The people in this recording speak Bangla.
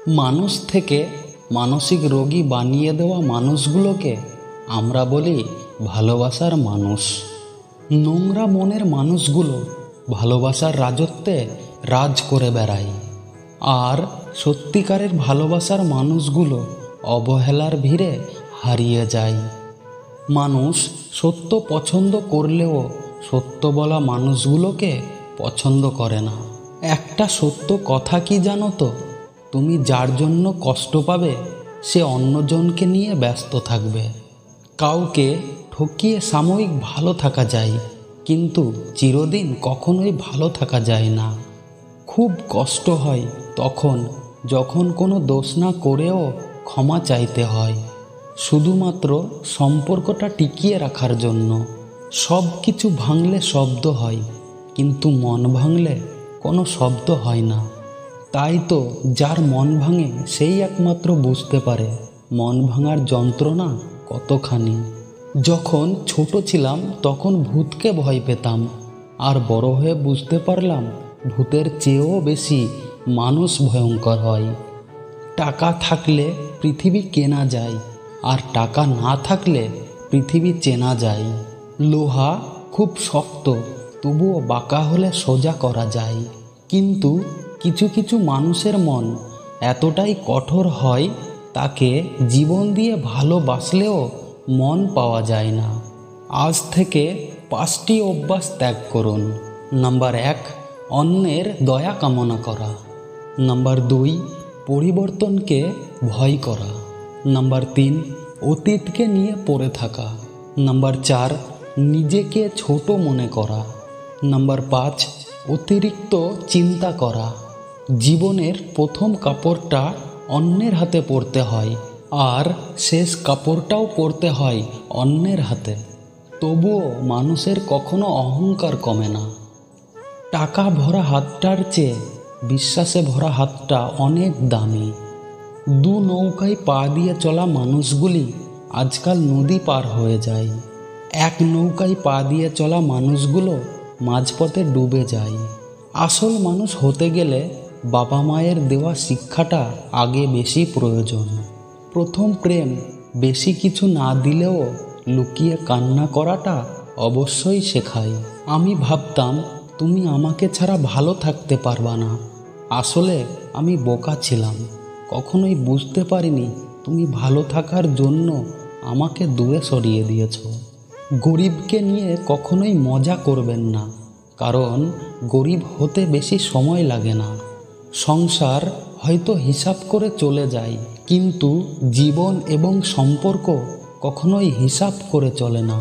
মানুষ থেকে মানসিক রোগী বানিয়ে দেওয়া মানুষগুলোকে আমরা বলি ভালোবাসার মানুষ। নোংরা মনের মানুষগুলো ভালোবাসার রাজত্বে রাজ করে বেড়ায়, আর সত্যিকারের ভালোবাসার মানুষগুলো অবহেলার ভিড়ে হারিয়ে যায়। মানুষ সত্য পছন্দ করলেও সত্য বলা মানুষগুলোকে পছন্দ করে না। একটা সত্য কথা কি জানো তো, তুমি যার জন্য কষ্ট পাবে সে অন্যজনকে নিয়ে ব্যস্ত থাকবে। কাউকে ঠকিয়ে সাময়িক ভালো থাকা যায়, কিন্তু চিরদিন কখনোই ভালো থাকা যায় না। খুব কষ্ট হয় তখন যখন কোনো দোষ না করেও ক্ষমা চাইতে হয়, শুধুমাত্র সম্পর্কটা টিকিয়ে রাখার জন্য। সব কিছু ভাঙলে শব্দ হয়, কিন্তু মন ভাঙলে কোনো শব্দ হয় না। তাই তো যার মন ভাঙে সেই একমাত্র বুঝতে পারে মন ভাঙার যন্ত্রণা কতখানি। যখন ছোট ছিলাম তখন ভূতকে ভয় পেতাম, আর বড় হয়ে বুঝতে পারলাম ভূতের চেয়েও বেশি মানুষ ভয়ঙ্কর হয়। টাকা থাকলে পৃথিবী কেনা যায়, আর টাকা না থাকলে পৃথিবী চেনা যায়। লোহা খুব শক্ত, তবুও বাঁকা হলে সোজা করা যায়। কিন্তু কিছু কিছু মানুষের মন এতটাই কঠোর হয়, তাকে জীবন দিয়ে ভালোবাসলেও মন পাওয়া যায় না। আজ থেকে 5টি অভ্যাস ত্যাগ করুন। নাম্বার 1, অন্যের দয়া কামনা করা। নাম্বার 2, পরিবর্তনকে ভয় করা। নাম্বার 3, অতীতকে নিয়ে পড়ে থাকা। নাম্বার 4, নিজেকে ছোট মনে করা। নাম্বার 5, অতিরিক্ত চিন্তা করা। জীবনের প্রথম কাপড়টা অন্যের হাতে পরতে হয়, আর শেষ কাপড়টাও পরতে হয় অন্যের হাতে। তবুও মানুষের কখনো অহংকার কমে না। টাকা ভরা হাতটার চেয়ে বিশ্বাসে ভরা হাতটা অনেক দামি। দু নৌকায় পা দিয়ে চলা মানুষগুলি আজকাল নদী পার হয়ে যায়। এক নৌকায় পা দিয়ে চলা মানুষগুলো মাঝপথে ডুবে যায়। আসল মানুষ হতে গেলে বাবা মায়ের দেওয়া শিক্ষাটা আগে বেশি প্রয়োজন। প্রথম প্রেম বেশি কিছু না দিলেও লুকিয়ে কান্না করাটা অবশ্যই শেখায়। আমি ভাবতাম তুমি আমাকে ছাড়া ভালো থাকতে পারবা না। আসলে আমি বোকা ছিলাম, কখনোই বুঝতে পারিনি তুমি ভালো থাকার জন্য আমাকে দূরে সরিয়ে দিয়েছ। গরিবকে নিয়ে কখনোই মজা করবেন না, কারণ গরিব হতে বেশি সময় লাগে না। সংসার হয়তো হিসাব করে চলে যায়, কিন্তু জীবন এবং সম্পর্ক কখনোই হিসাব করে চলে না।